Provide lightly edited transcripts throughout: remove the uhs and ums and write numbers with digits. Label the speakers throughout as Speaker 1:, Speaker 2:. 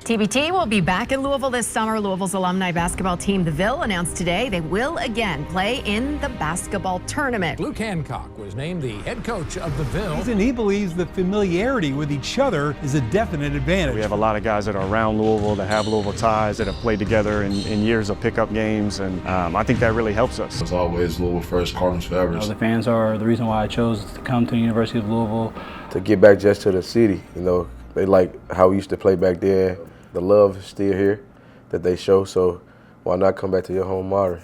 Speaker 1: TBT will be back in Louisville this summer. Louisville's alumni basketball team, the Ville, announced today they will again play in the basketball tournament.
Speaker 2: Luke Hancock was named the head coach of the Ville.
Speaker 3: And he believes the familiarity with each other is a definite advantage.
Speaker 4: We have a lot of guys that are around Louisville, that have Louisville ties, that have played together in years of pickup games, and I think that really helps us.
Speaker 5: It's always Louisville first, Cardinal forever.
Speaker 6: The fans are the reason why I chose to come to the University of Louisville.
Speaker 7: To get back just to the city, they like how we used to play back there. The love is still here that they show, so why not come back to your home water?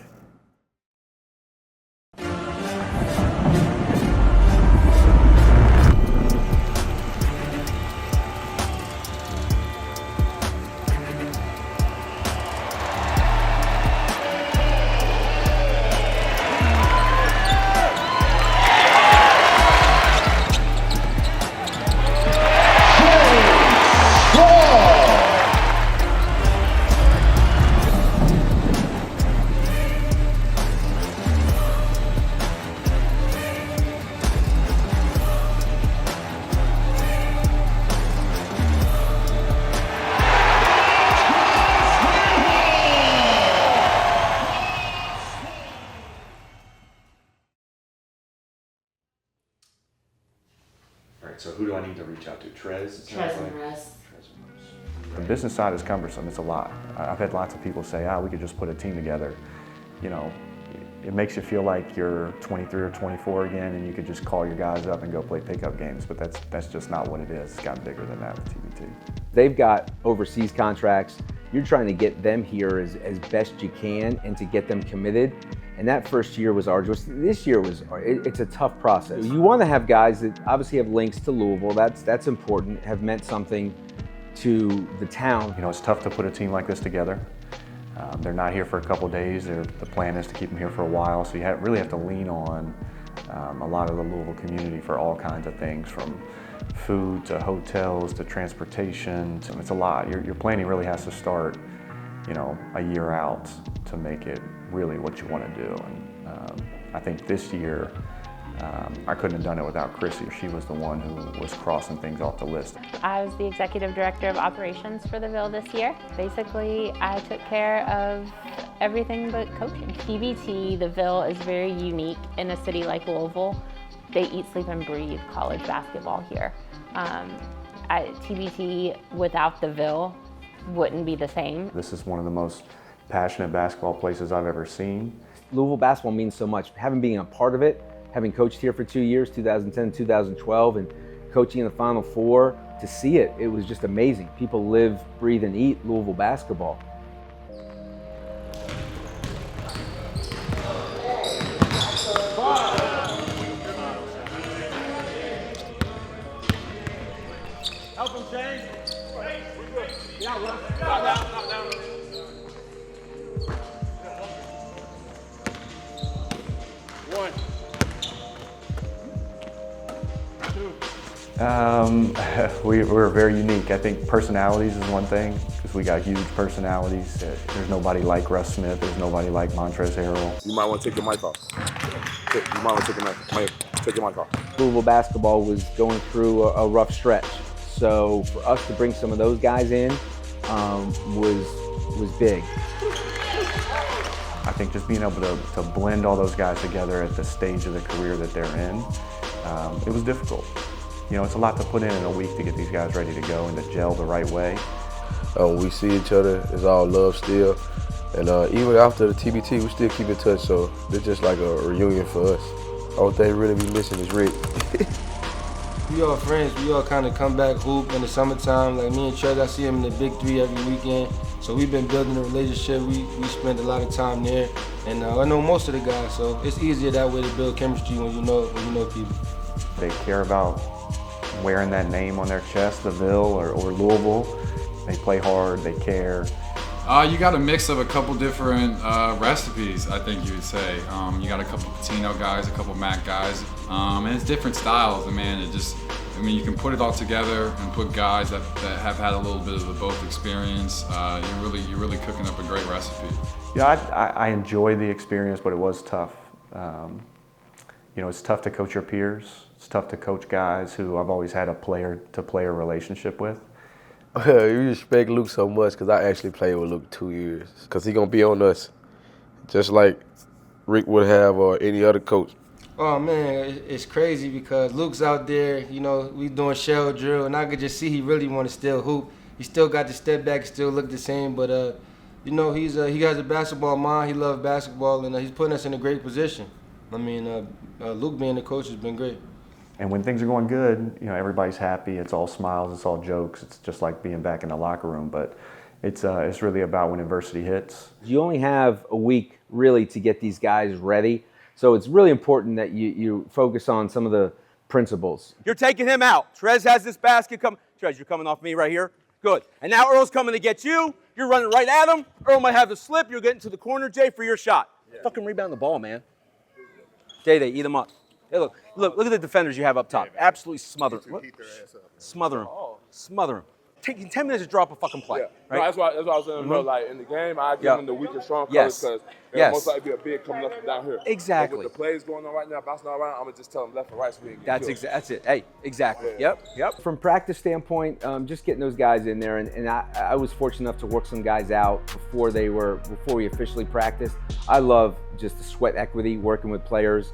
Speaker 8: All right, so who do I need to reach out to? Trez
Speaker 9: and Russ.
Speaker 4: The business side is cumbersome. It's a lot. I've had lots of people say, we could just put a team together. It makes you feel like you're 23 or 24 again and you could just call your guys up and go play pickup games, but that's just not what it is. It's gotten bigger than that with TBT.
Speaker 10: They've got overseas contracts. You're trying to get them here as best you can and to get them committed. And that first year was arduous. This year it's a tough process. You want to have guys that obviously have links to Louisville. That's important, have meant something to the town.
Speaker 4: It's tough to put a team like this together. They're not here for a couple days. The plan is to keep them here for a while. So you really have to lean on a lot of the Louisville community for all kinds of things, from food to hotels to transportation. It's a lot. Your planning really has to start, a year out to make it really what you want to do. And I think this year, I couldn't have done it without Chrissy. She was the one who was crossing things off the list.
Speaker 9: I was the executive director of operations for the Ville this year. Basically, I took care of everything but coaching. TBT, the Ville, is very unique in a city like Louisville. They eat, sleep, and breathe college basketball here. TBT without the Ville wouldn't be the same.
Speaker 4: This is one of the most passionate basketball places I've ever seen.
Speaker 10: Louisville basketball means so much. Having been a part of it, having coached here for 2 years, 2010, 2012, and coaching in the Final Four, to see it, it was just amazing. People live, breathe, and eat Louisville basketball.
Speaker 11: Help him, Chane. Yeah, down. One.
Speaker 4: We're very unique. I think personalities is one thing, because we got huge personalities. There's nobody like Russ Smith. There's nobody like Montrezl Harrell.
Speaker 7: You might want to take your mic off. You might want to take your mic off.
Speaker 10: Louisville basketball was going through a rough stretch. So for us to bring some of those guys in was big.
Speaker 4: I think just being able to blend all those guys together at the stage of the career that they're in, it was difficult. It's a lot to put in a week to get these guys ready to go and to gel the right way.
Speaker 7: We see each other, it's all love still. And even after the TBT, we still keep in touch, so it's just like a reunion for us. All they really be missing is Rick.
Speaker 12: We all friends. We all kind of come back hoop in the summertime. Like me and Trez, I see him in the Big Three every weekend. So we've been building a relationship. We spend a lot of time there, and I know most of the guys. So it's easier that way to build chemistry when you know people.
Speaker 4: They care about wearing that name on their chest, the Ville or Louisville. They play hard. They care.
Speaker 13: You got a mix of a couple different recipes, I think you would say. You got a couple Patino guys, a couple Mac guys, and it's different styles. And man, you can put it all together and put guys that have had a little bit of the both experience. You're really cooking up a great recipe.
Speaker 4: Yeah, I enjoyed the experience, but it was tough. It's tough to coach your peers. It's tough to coach guys who I've always had a player-to-player relationship with.
Speaker 7: You respect Luke so much because I actually played with Luke 2 years. Because he's going to be on us, just like Rick would have or any other coach.
Speaker 12: Oh, man, it's crazy because Luke's out there, you know, we doing shell drill, and I could just see he really want to still hoop. He still got the step back, still look the same, but, you know, he has a basketball mind. He loves basketball, and he's putting us in a great position. I mean, Luke being the coach has been great.
Speaker 4: And when things are going good, you know, everybody's happy. It's all smiles, it's all jokes. It's just like being back in the locker room. But it's really about when adversity hits.
Speaker 10: You only have a week really to get these guys ready. So it's really important that you focus on some of the principles.
Speaker 11: You're taking him out. Trez has this basket coming. Trez, you're coming off me right here. Good. And now Earl's coming to get you. You're running right at him. Earl might have the slip. You're getting to the corner, Jay, for your shot. Yeah. Fucking rebound the ball, man. Jay, they eat him up. Hey, look at the defenders you have up top. Absolutely smother them. Smother them. Smother them. Taking 10 minutes to drop a fucking play.
Speaker 5: Yeah.
Speaker 12: Right?
Speaker 5: No, that's why I was saying, bro, like in the game, I give them the weak and strong colors because there'll most likely be a big coming up and down here.
Speaker 10: Exactly.
Speaker 5: But with the plays going on right now, bouncing all around, I'm going to just tell them left and right so we can get
Speaker 10: That's it. Hey, exactly.
Speaker 5: Yeah.
Speaker 10: Yep. From practice standpoint, just getting those guys in there, and I was fortunate enough to work some guys out before we officially practiced. I love just the sweat equity, working with players,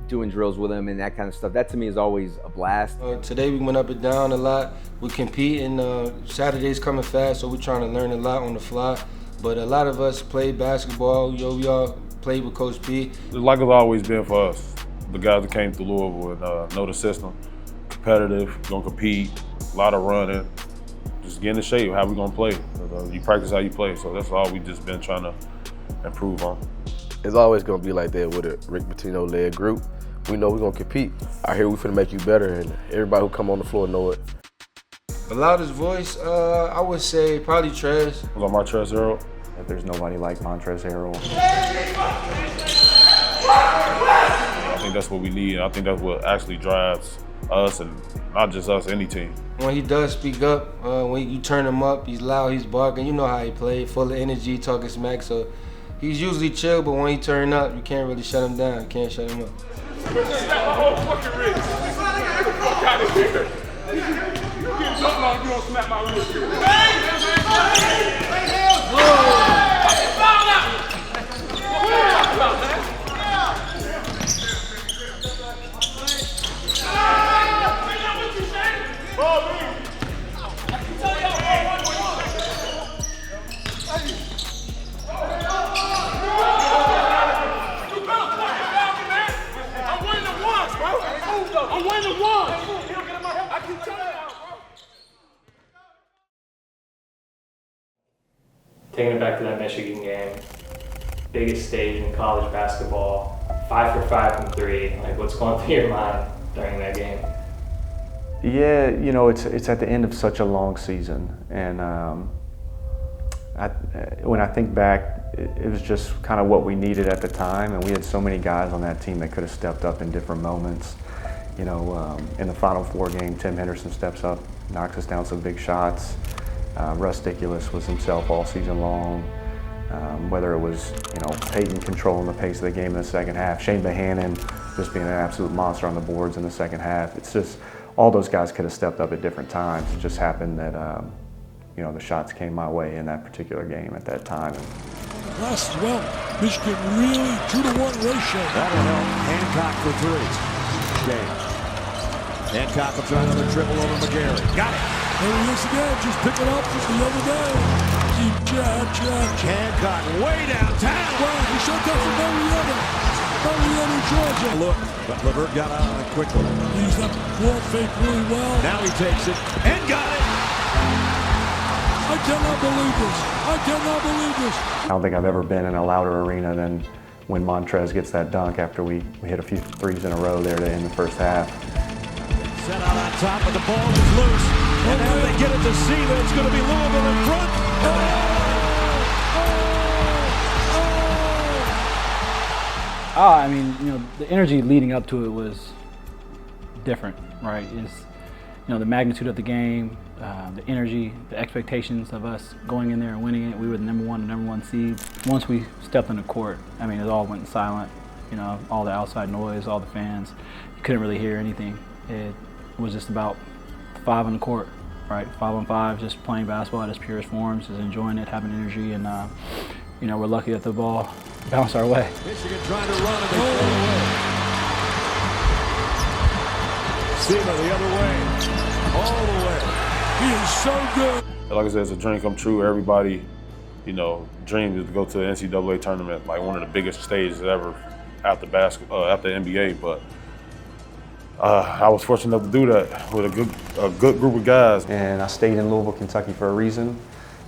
Speaker 10: doing drills with them and that kind of stuff. That to me is always a blast.
Speaker 12: Today we went up and down a lot. We compete, and Saturday's coming fast, so we're trying to learn a lot on the fly. But a lot of us played basketball. We all played with Coach P.
Speaker 14: Like it's always been for us, the guys that came through Louisville and know the system. Competitive, gonna compete, a lot of running. Just get in shape, how we gonna play. You practice how you play, so that's all we just been trying to improve on.
Speaker 7: It's always gonna be like that with a Rick Pitino-led group. We know we're gonna compete. Out here we finna make you better, and everybody who come on the floor know it.
Speaker 12: The loudest voice, I would say probably Trez.
Speaker 14: Was on Montrezl Harrell.
Speaker 4: If there's nobody like Montrezl Harrell.
Speaker 14: I think that's what we need. I think that's what actually drives us, and not just us, any team.
Speaker 12: When he does speak up, when you turn him up, he's loud, he's barking. You know how he plays, full of energy, talking smack. So he's usually chill, but when he turn up, you can't really shut him down. You can't shut him up.
Speaker 5: my whole fucking wrist. Fuck out of here. You getting jumped on, you don't smack my wrist.
Speaker 15: Taking it back to that Michigan game, biggest stage in college basketball, 5 for 5 from 3. Like, what's going through your mind during that game?
Speaker 4: Yeah, you know, it's at the end of such a long season, and when I think back, it was just kind of what we needed at the time, and we had so many guys on that team that could have stepped up in different moments. You know, in the Final Four game, Tim Henderson steps up, knocks us down some big shots. Russ Dickulus was himself all season long. Whether it was, you know, Peyton controlling the pace of the game in the second half, Chane Behanan just being an absolute monster on the boards in the second half. It's just, all those guys could have stepped up at different times. It just happened that, you know, the shots came my way in that particular game at that time.
Speaker 16: Last well, Michigan really 2-to-1 ratio.
Speaker 17: That'll help. Hancock for 3. Chane. Hancock will try another dribble over McGarry. Got it.
Speaker 16: There he is again, just pick it up just the other day. Keep jab.
Speaker 17: Hancock way downtown.
Speaker 16: Wow, he shot that from Marietta, Georgia.
Speaker 17: Look, but LeVert got out on it quickly.
Speaker 16: Used that wall fake really well.
Speaker 17: Now he takes it and got it.
Speaker 16: I cannot believe this.
Speaker 4: I don't think I've ever been in a louder arena than when Montrez gets that dunk after we hit a few threes in a row there to end the first half.
Speaker 17: Set out on top, but the ball is loose. And now they get it to Siva. It's going to be Louisville in front.
Speaker 6: I mean, you know, the energy leading up to it was different, right? It's, you know, the magnitude of the game, the energy, the expectations of us going in there and winning it. We were the number one seed. Once we stepped on the court, I mean, it all went silent. You know, all the outside noise, all the fans, you couldn't really hear anything. It was just about 5 on the court, right? 5-on-5, just playing basketball at its purest forms, is enjoying it, having energy, and you know, we're lucky that the ball bounced our way.
Speaker 17: Michigan trying to run and they throw it away. Siva the other way, all the way.
Speaker 16: He is so good.
Speaker 14: Like I said, it's a dream come true. Everybody, you know, dream is to go to the NCAA tournament, like one of the biggest stages ever after basketball, after NBA. But I was fortunate enough to do that with a good group of guys.
Speaker 4: And I stayed in Louisville, Kentucky for a reason.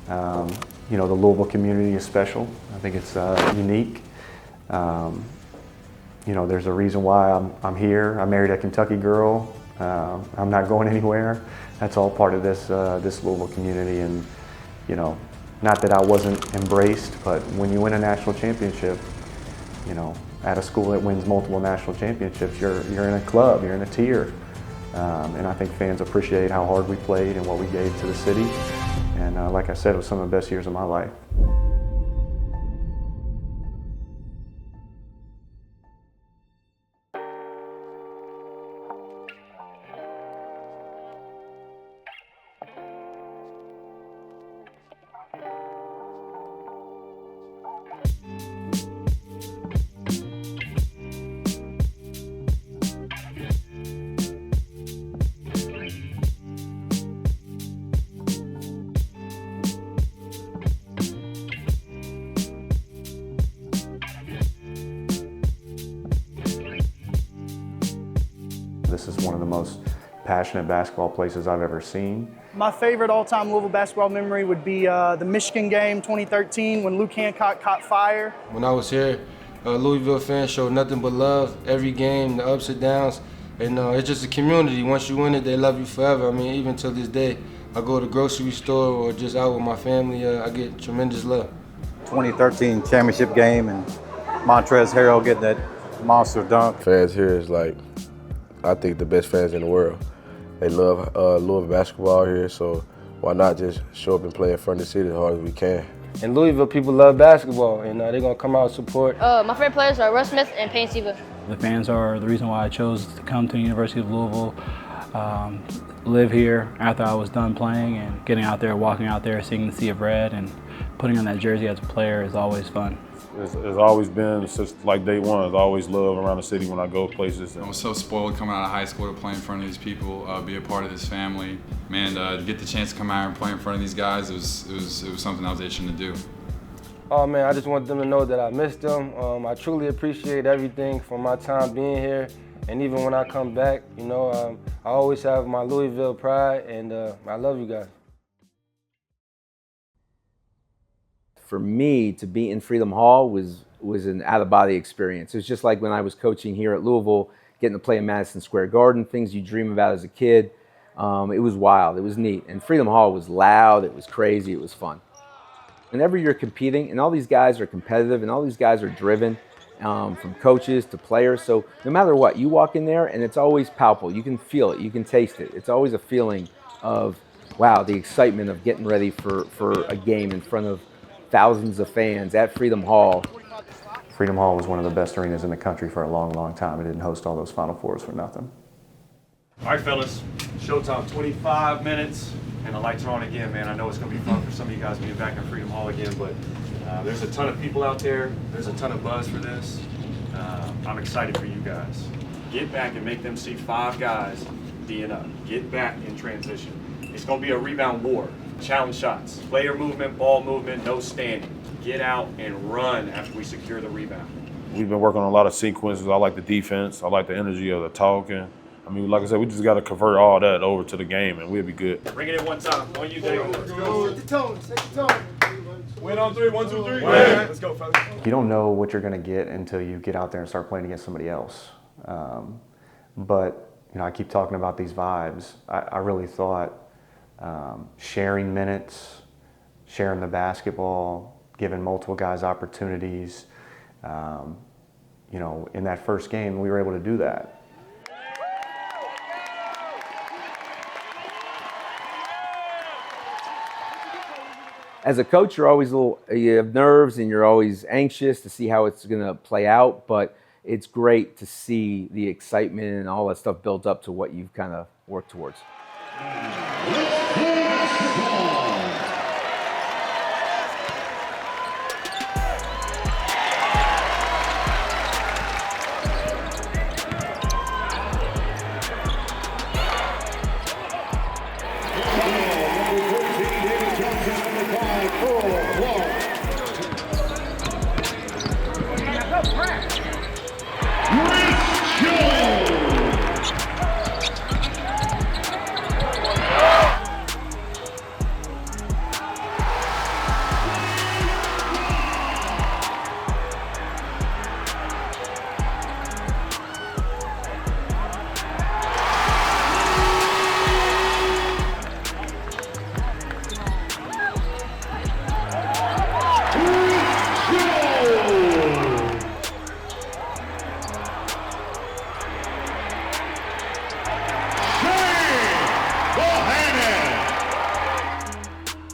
Speaker 4: You know, the Louisville community is special. I think it's unique. You know, there's a reason why I'm here. I married a Kentucky girl. I'm not going anywhere. That's all part of this Louisville community. And you know, not that I wasn't embraced, but when you win a national championship, you know, at a school that wins multiple national championships, you're in a club, you're in a tier. And I think fans appreciate how hard we played and what we gave to the city. And like I said, it was some of the best years of my life. This is one of the most passionate basketball places I've ever seen.
Speaker 18: My favorite all-time Louisville basketball memory would be the Michigan game 2013 when Luke Hancock caught fire.
Speaker 12: When I was here, Louisville fans showed nothing but love every game, the ups and downs. And it's just a community. Once you win it, they love you forever. I mean, even to this day, I go to the grocery store or just out with my family, I get tremendous love.
Speaker 19: 2013 championship game and Montrezl Harrell getting that monster dunk.
Speaker 7: Fans here is like, I think, the best fans in the world. They love Louisville basketball here, so why not just show up and play in front of the city as hard as we can.
Speaker 12: In Louisville, people love basketball, and they're going to come out and support.
Speaker 20: My favorite players are Russ Smith and Peyton Siva.
Speaker 6: The fans are the reason why I chose to come to the University of Louisville, live here after I was done playing, and getting out there, walking out there, seeing the sea of red, and putting on that jersey as a player is always fun.
Speaker 14: It's always been, since like day one, I've always loved around the city when I go places.
Speaker 13: I was so spoiled coming out of high school to play in front of these people, be a part of this family. Man, to get the chance to come out and play in front of these guys, it was something I was itching to do.
Speaker 12: Oh man, I just want them to know that I missed them. I truly appreciate everything from my time being here. And even when I come back, you know, I always have my Louisville pride, and I love you guys.
Speaker 10: For me, to be in Freedom Hall was an out-of-body experience. It was just like when I was coaching here at Louisville, getting to play in Madison Square Garden, things you dream about as a kid. It was wild, it was neat. And Freedom Hall was loud, it was crazy, it was fun. Whenever you're competing, and all these guys are competitive, and all these guys are driven, from coaches to players, so no matter what, you walk in there and it's always palpable. You can feel it, you can taste it. It's always a feeling of, wow, the excitement of getting ready for a game in front of thousands of fans at Freedom Hall.
Speaker 4: Freedom Hall was one of the best arenas in the country for a long, long time. It didn't host all those Final Fours for nothing.
Speaker 8: All right, fellas, showtime, 25 minutes, and the lights are on again, man. I know it's going to be fun for some of you guys being back in Freedom Hall again, but there's a ton of people out there. There's a ton of buzz for this. I'm excited for you guys. Get back and make them see 5 guys being up. Get back in transition. It's going to be a rebound war. Challenge shots, player movement, ball movement, no standing. Get out and run after we secure the rebound.
Speaker 14: We've been working on a lot of sequences. I like the defense. I like the energy of the talking. I mean, like I said, we just got to convert all that over to the game, and we'll be good.
Speaker 8: Bring it in one time. On you, Dave.
Speaker 18: Let's go. Set the tone. Set the tone.
Speaker 8: Win on 3. 1, 2, 3. Let's go, fellas.
Speaker 4: You don't know what you're going to get until you get out there and start playing against somebody else. But you know, I keep talking about these vibes. I really thought sharing minutes, sharing the basketball, giving multiple guys opportunities. You know, in that first game, we were able to do that.
Speaker 10: As a coach, you're always you have nerves and you're always anxious to see how it's going to play out, but it's great to see the excitement and all that stuff built up to what you've kind of worked towards.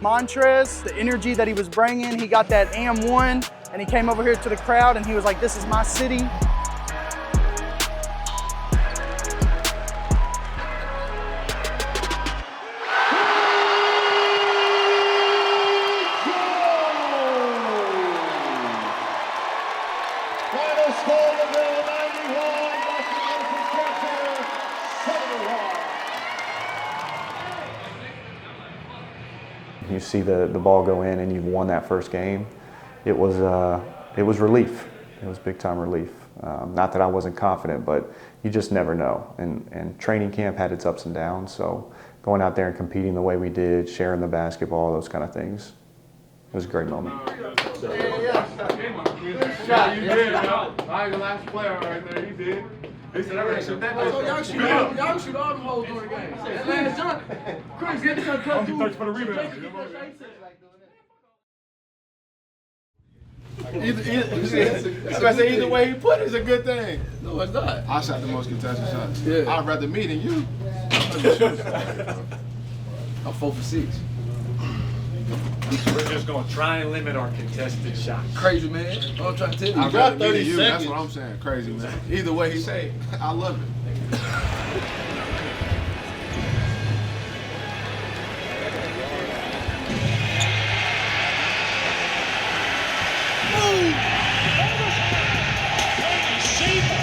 Speaker 18: Montrez, the energy that he was bringing, he got that AM1, and he came over here to the crowd and he was like, this is my city.
Speaker 17: Final score, Vville 91, Washington 71.
Speaker 4: You see the ball go in and you've won that first game. It was relief. It was big time relief. Not that I wasn't confident, but you just never know. And training camp had its ups and downs. So going out there and competing the way we did, sharing the basketball, those kind of things, it was a great moment.
Speaker 5: Yeah, you did, yo. I ain't the last player right there. You did. They said, I shoot that. Y'all shoot all them hoes during the game. That last jump, Chris, get this cut through. Search for the rebound.
Speaker 21: Either way he put it is a good thing. No, it's not. I shot the most contested shots. Yeah. I'd rather me than you. I'm 4 for 6.
Speaker 8: We're just going to try and limit our contested shots.
Speaker 21: Crazy, man. I'm trying to tell you. I'd rather me than you. That's what I'm saying. Crazy, man. Either way he say, I love it.
Speaker 17: Peyton Siva.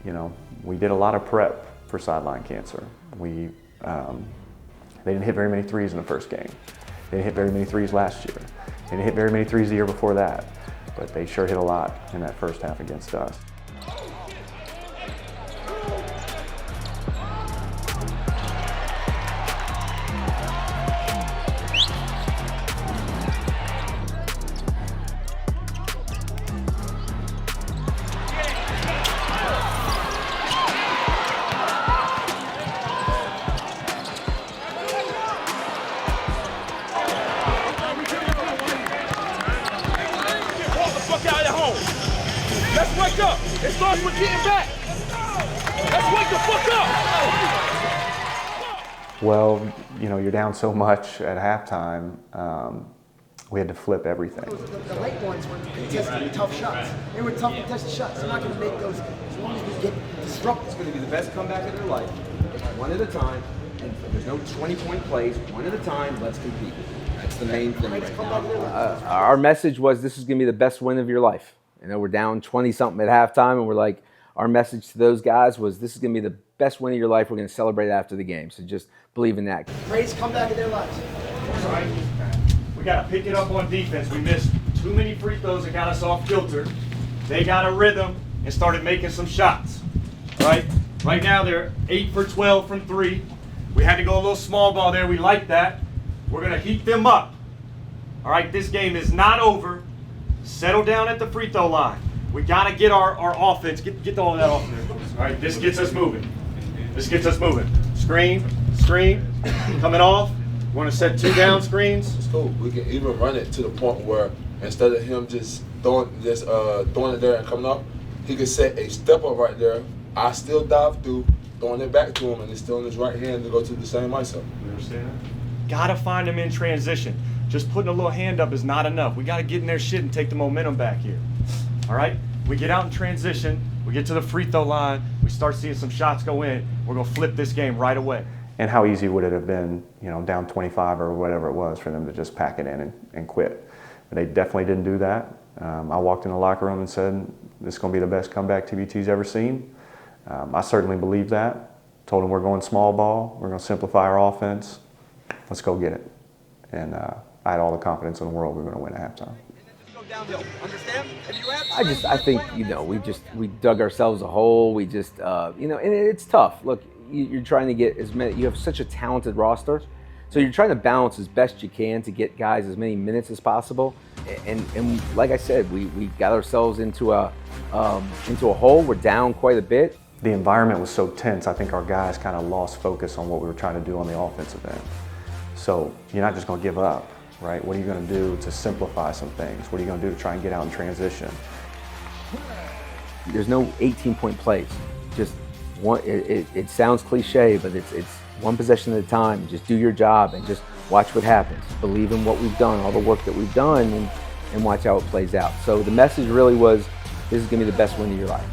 Speaker 4: You know, we did a lot of prep for sideline cancer. They didn't hit very many threes in the first game. They didn't hit very many threes last year. They didn't hit very many threes the year before that. But they sure hit a lot in that first half against us.
Speaker 5: Let's wake up! It starts with getting back. Let's wake the fuck up.
Speaker 4: Well, you know, you're down so much at halftime, we had to flip everything.
Speaker 1: The late ones were contested tough shots. They were tough contested shots. They're not going to make those as long as we get disrupted.
Speaker 11: It's going to be the best comeback of their life, one at a time. And there's no 20-point plays, one at a time. Let's compete. That's the main thing right now. Our message was this is going to be the best win of your life. You know, we're down 20-something at halftime, and we're like, our message to those guys was this is going to be the best win of your life. We're going to celebrate after the game. So just believe in that.
Speaker 1: Greatest comeback of their lives.
Speaker 8: All right. We got to pick it up on defense. We missed too many free throws that got us off kilter. They got a rhythm and started making some shots. All right. Right now they're 8 for 12 from 3. We had to go a little small ball there. We like that. We're going to heat them up. All right. This game is not over. Settle down at the free throw line. We got to get our offense. Get all of that off there. All right. This gets us moving. This gets us moving. Screen. Coming off. You want to set 2 down screens?
Speaker 21: It's cool. We can even run it to the point where instead of him just throwing it there and coming up, he could set a step up right there. I still dive through, throwing it back to him, and it's still in his right hand to go to the same ISO.
Speaker 8: You understand that? Gotta find him in transition. Just putting a little hand up is not enough. We gotta get in their shit and take the momentum back here. All right? We get out in transition. We get to the free throw line. We start seeing some shots go in. We're gonna flip this game right away.
Speaker 4: And how easy would it have been, you know, down 25 or whatever it was for them to just pack it in and quit. But they definitely didn't do that. I walked in the locker room and said, this is going to be the best comeback TBT's ever seen. I certainly believe that. Told them we're going small ball. We're going to simplify our offense. Let's go get it. And I had all the confidence in the world we were going to win at halftime.
Speaker 11: I think, you know, we dug ourselves a hole. We just, you know, and it's tough. Look, you're trying to get as many, you have such a talented roster. So you're trying to balance as best you can to get guys as many minutes as possible. And like I said, we got ourselves into a hole. We're down quite a bit.
Speaker 4: The environment was so tense, I think our guys kind of lost focus on what we were trying to do on the offensive end. So you're not just going to give up, right? What are you going to do to simplify some things? What are you going to do to try and get out in transition?
Speaker 11: There's no 18-point plays. Just one. It sounds cliche, but it's one possession at a time. Just do your job and just watch what happens. Believe in what we've done, all the work that we've done, and watch how it plays out. So the message really was, this is going to be the best win of your life.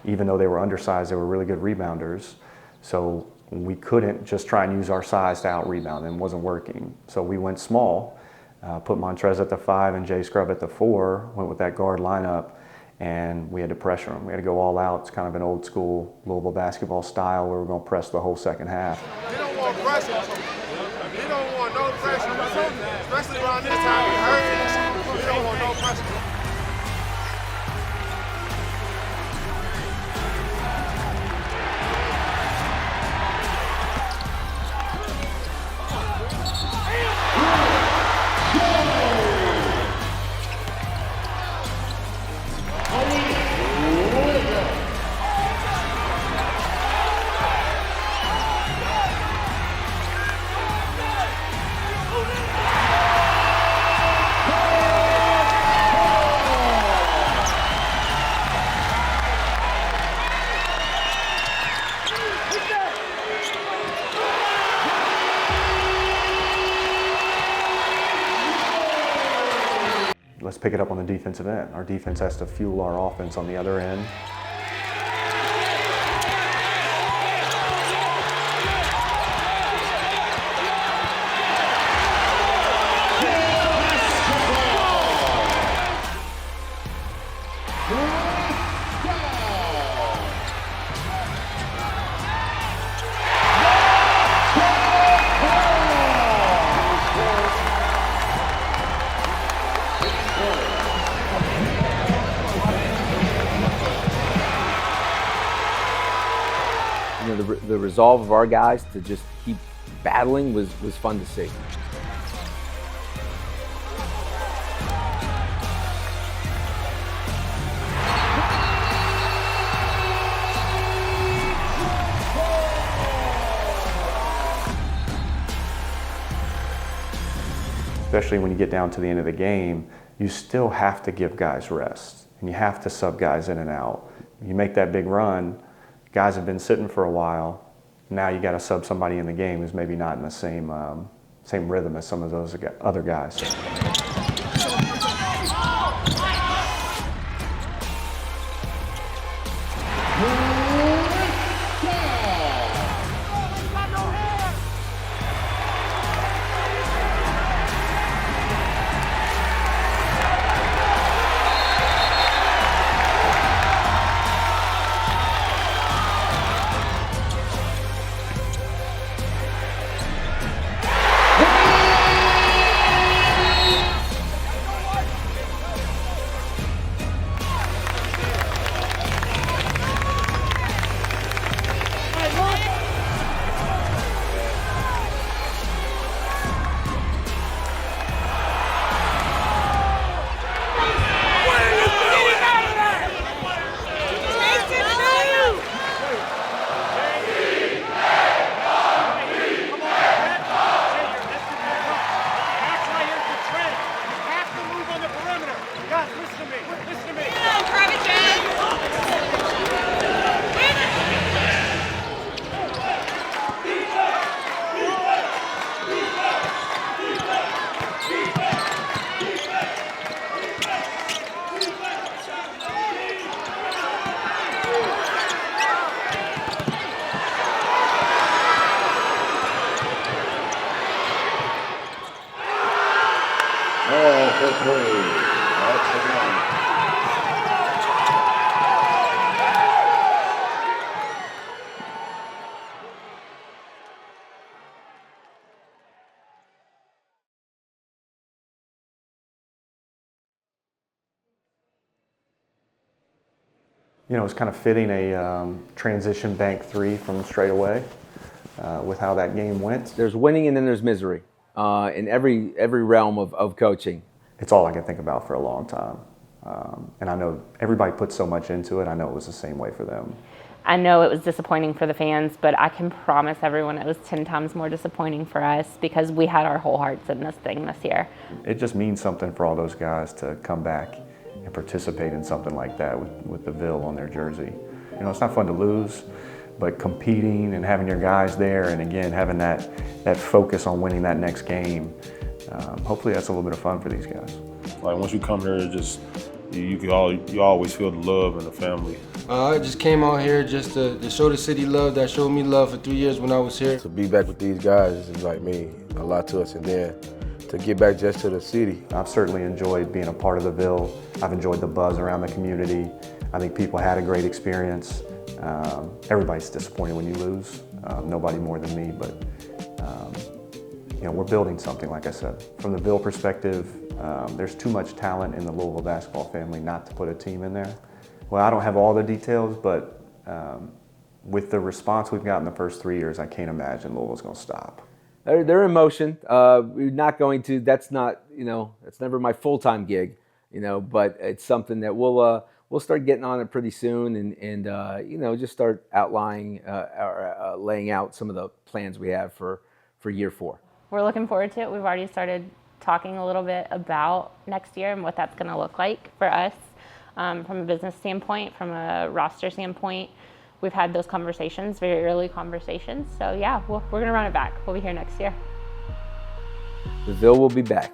Speaker 4: Even though they were undersized, they were really good rebounders. So we couldn't just try and use our size to out-rebound, and it wasn't working. So we went small, put Montrez at the 5 and Jay Scrubb at the 4, went with that guard lineup, and we had to pressure them. We had to go all out. It's kind of an old school Louisville basketball style where we're going to press the whole second half.
Speaker 5: You don't want pressure. You don't want no pressure. Especially around this time, it hurts. You don't want no pressure.
Speaker 4: Let's pick it up on the defensive end. Our defense has to fuel our offense on the other end.
Speaker 10: You know, the resolve of our guys to just keep battling was fun to see.
Speaker 4: Especially when you get down to the end of the game, you still have to give guys rest, and you have to sub guys in and out. You make that big run, guys have been sitting for a while, now you got to sub somebody in the game who's maybe not in the same rhythm as some of those other guys. You know, it's kind of fitting a transition bank 3 from straight away with how that game went.
Speaker 10: There's winning and then there's misery in every realm of coaching.
Speaker 4: It's all I can think about for a long time. And I know everybody put so much into it. I know it was the same way for them.
Speaker 9: I know it was disappointing for the fans, but I can promise everyone it was 10 times more disappointing for us because we had our whole hearts in this thing this year.
Speaker 4: It just means something for all those guys to come back and participate in something like that with the Ville on their jersey. You know, it's not fun to lose, but competing and having your guys there, and again, having that focus on winning that next game, hopefully that's a little bit of fun for these guys.
Speaker 14: Like once you come here, it just you always feel the love and the family.
Speaker 12: I just came out here just to show the city love that showed me love for 3 years when I was here.
Speaker 7: To be back with these guys is like mean a lot to us, and then to get back just to the city.
Speaker 4: I've certainly enjoyed being a part of the Ville. I've enjoyed the buzz around the community. I think people had a great experience. Everybody's disappointed when you lose. Nobody more than me, but you know, we're building something, like I said. From the Ville perspective, there's too much talent in the Louisville basketball family not to put a team in there. Well, I don't have all the details, but with the response we've got in the first 3 years, I can't imagine Louisville's going to stop.
Speaker 10: They're in motion. We're not going to. That's not. You know, it's never my full-time gig. You know, but it's something that we'll start getting on it pretty soon, and you know, just start outlining or laying out some of the plans we have for year 4.
Speaker 9: We're looking forward to it. We've already started talking a little bit about next year and what that's going to look like for us from a business standpoint, from a roster standpoint. We've had those conversations, very early conversations. So yeah, we're going to run it back. We'll be here next year.
Speaker 10: The Ville will be back.